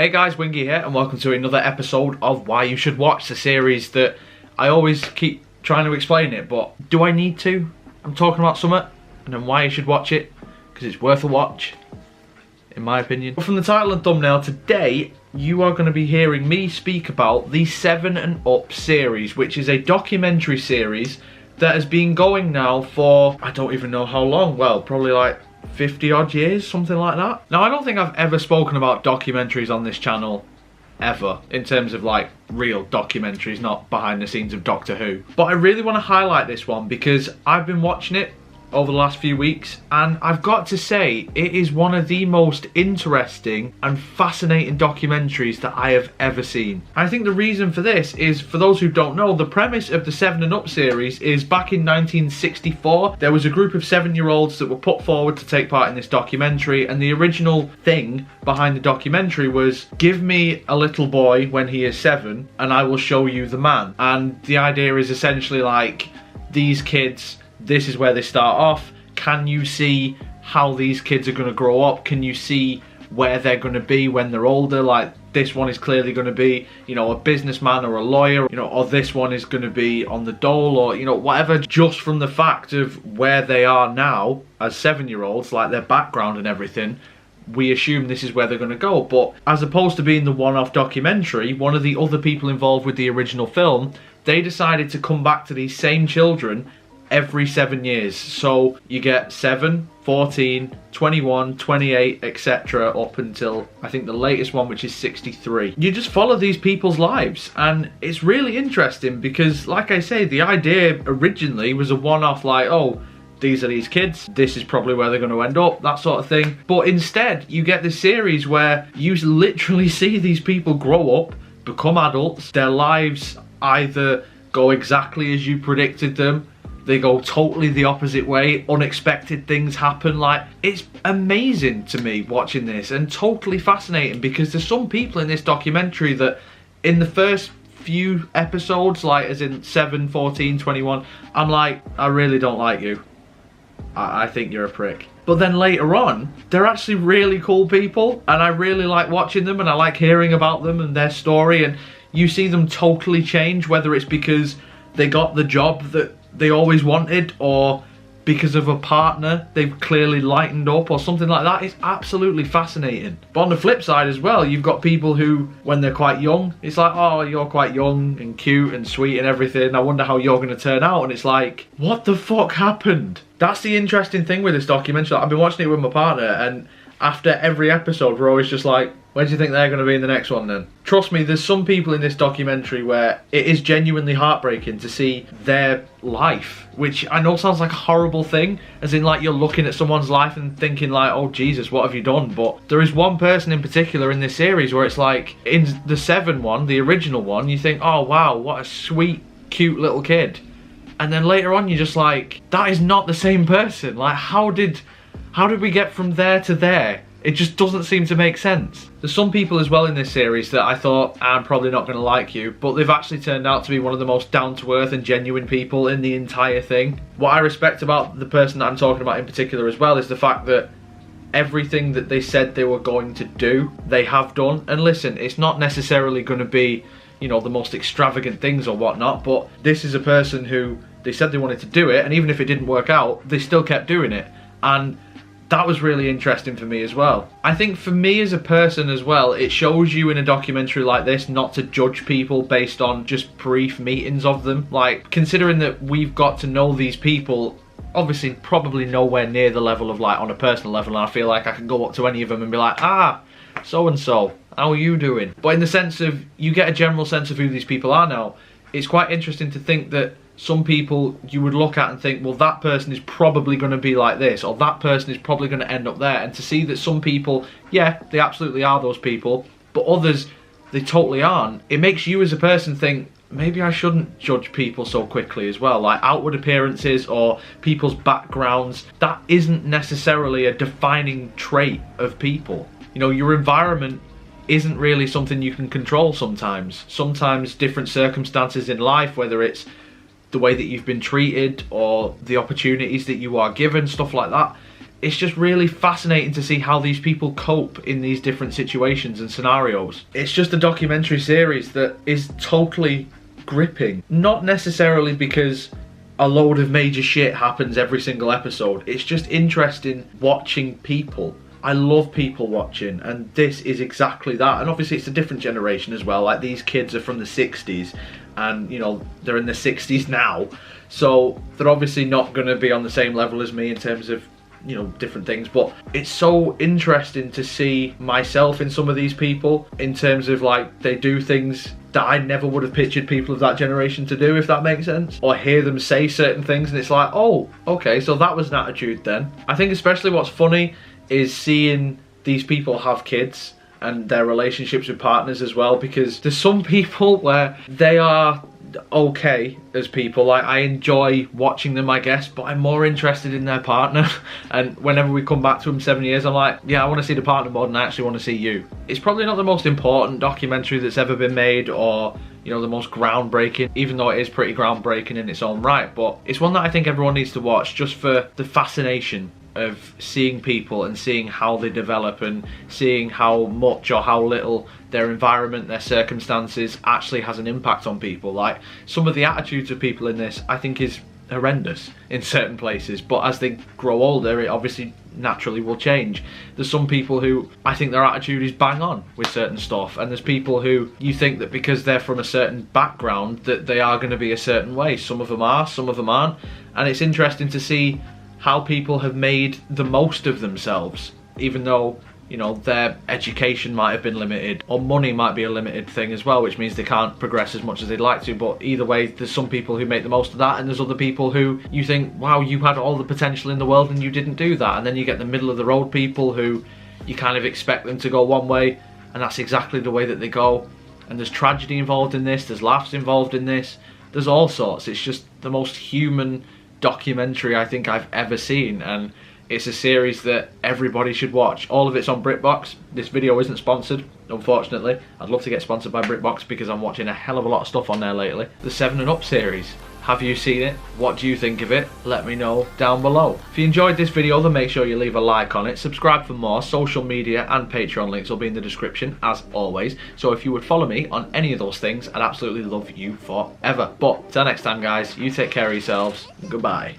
Hey guys, Wingy here, and welcome to another episode of Why You Should Watch, the series that I always keep trying to explain it, but do I need to? I'm talking about something, and then why you should watch it, because it's worth a watch, in my opinion. From the title and thumbnail, today you are going to be hearing me speak about the 7 and Up series, which is a documentary series that has been going now for, I don't even know how long, well, probably like 50 odd years, something like that. Now, I don't think I've ever spoken about documentaries on this channel ever, in terms of like real documentaries, not behind the scenes of Doctor Who. But I really want to highlight this one because I've been watching it over the last few weeks, and I've got to say it is one of the most interesting and fascinating documentaries that I have ever seen. I think the reason for this is, for those who don't know, the premise of the 7 and Up series is back in 1964 there was a group of 7-year-olds that were put forward to take part in this documentary, and the original thing behind the documentary was, give me a little boy when he is 7 and I will show you the man. And the idea is essentially like, these kids, this is where they start off. Can you see how these kids are going to grow up? Can you see where they're going to be when they're older? Like, this one is clearly going to be, you know, a businessman or a lawyer, you know, or this one is going to be on the dole, or, you know, whatever. Just from the fact of where they are now as 7-year-olds, like their background and everything, we assume this is where they're going to go. But as opposed to being the one-off documentary, one of the other people involved with the original film, they decided to come back to these same children every 7 years. So you get 7, 14, 21, 28, etc. up until I think the latest one, which is 63. You just follow these people's lives, and it's really interesting because, like I say, the idea originally was a one-off, like, oh, these are these kids, this is probably where they're going to end up, that sort of thing. But instead you get this series where you literally see these people grow up, become adults, their lives either go exactly as you predicted them, they go totally the opposite way, unexpected things happen. Like, it's amazing to me watching this, and totally fascinating, because there's some people in this documentary that in the first few episodes, like as in 7, 14, 21, I'm like, I really don't like you. I think you're a prick. But then later on, they're actually really cool people, and I really like watching them, and I like hearing about them and their story, and you see them totally change, whether it's because they got the job that they always wanted, or because of a partner they've clearly lightened up, or something like that. It's absolutely fascinating. But on the flip side as well, you've got people who, when they're quite young, it's like, oh, you're quite young and cute and sweet and everything, I wonder how you're going to turn out. And it's like, what the fuck happened? That's the interesting thing with this documentary. I've been watching it with my partner, and after every episode we're always just like, where do you think they're going to be in the next one then? Trust me, there's some people in this documentary where it is genuinely heartbreaking to see their life, which I know sounds like a horrible thing, as in like you're looking at someone's life and thinking like, oh Jesus, what have you done? But there is one person in particular in this series where it's like, in the 7 one, the original one, you think, oh wow, what a sweet, cute little kid. And then later on you're just like, that is not the same person. Like, how did we get from there to there? It just doesn't seem to make sense. There's some people as well in this series that I thought, I'm probably not going to like you, but they've actually turned out to be one of the most down-to-earth and genuine people in the entire thing. What I respect about the person that I'm talking about in particular as well is the fact that everything that they said they were going to do, they have done. And listen, it's not necessarily going to be, you know, the most extravagant things or whatnot, but this is a person who, they said they wanted to do it, and even if it didn't work out, they still kept doing it. And that was really interesting for me as well. I think for me as a person as well, it shows you in a documentary like this not to judge people based on just brief meetings of them. Like, considering that we've got to know these people, obviously probably nowhere near the level of like on a personal level, and I feel like I can go up to any of them and be like, ah, so and so, how are you doing? But in the sense of, you get a general sense of who these people are now. It's quite interesting to think that some people you would look at and think, well, that person is probably going to be like this, or that person is probably going to end up there. And to see that some people, yeah, they absolutely are those people, but others, they totally aren't. It makes you as a person think, maybe I shouldn't judge people so quickly as well. Like, outward appearances or people's backgrounds, that isn't necessarily a defining trait of people. You know, your environment isn't really something you can control sometimes. Sometimes different circumstances in life, whether it's the way that you've been treated or the opportunities that you are given, stuff like that, it's just really fascinating to see how these people cope in these different situations and scenarios. It's just a documentary series that is totally gripping. Not necessarily because a load of major shit happens every single episode. It's just interesting watching people. I love people watching, and this is exactly that. And obviously it's a different generation as well. Like, these kids are from the 60s, and you know, they're in the 60s now, so they're obviously not going to be on the same level as me in terms of, you know, different things. But it's so interesting to see myself in some of these people, in terms of like, they do things that I never would have pictured people of that generation to do, if that makes sense. Or hear them say certain things and it's like, oh, okay, so that was an attitude then. I think especially what's funny is seeing these people have kids and their relationships with partners as well, because there's some people where they are okay as people. Like, I enjoy watching them, I guess, but I'm more interested in their partner. And whenever we come back to them 7 years, I'm like, yeah, I want to see the partner more than I actually want to see you. It's probably not the most important documentary that's ever been made, or, you know, the most groundbreaking, even though it is pretty groundbreaking in its own right, but it's one that I think everyone needs to watch, just for the fascination of seeing people and seeing how they develop, and seeing how much or how little their environment, their circumstances actually has an impact on people. Like, some of the attitudes of people in this I think is horrendous in certain places, but as they grow older it obviously naturally will change. There's some people who I think their attitude is bang on with certain stuff, and there's people who you think that because they're from a certain background that they are going to be a certain way. Some of them are, some of them aren't, and it's interesting to see how people have made the most of themselves, even though, you know, their education might have been limited, or money might be a limited thing as well, which means they can't progress as much as they'd like to. But either way, there's some people who make the most of that, and there's other people who you think, wow, you had all the potential in the world and you didn't do that. And then you get the middle of the road people who you kind of expect them to go one way, and that's exactly the way that they go. And there's tragedy involved in this, there's laughs involved in this, there's all sorts. It's just the most human documentary I think I've ever seen, and it's a series that everybody should watch. All of it's on BritBox. This video isn't sponsored, unfortunately. I'd love to get sponsored by BritBox because I'm watching a hell of a lot of stuff on there lately. The 7 and Up series. Have you seen it? What do you think of it? Let me know down below. If you enjoyed this video, then make sure you leave a like on it. Subscribe for more. Social media and Patreon links will be in the description, as always. So if you would follow me on any of those things, I'd absolutely love you forever. But till next time, guys, you take care of yourselves. Goodbye.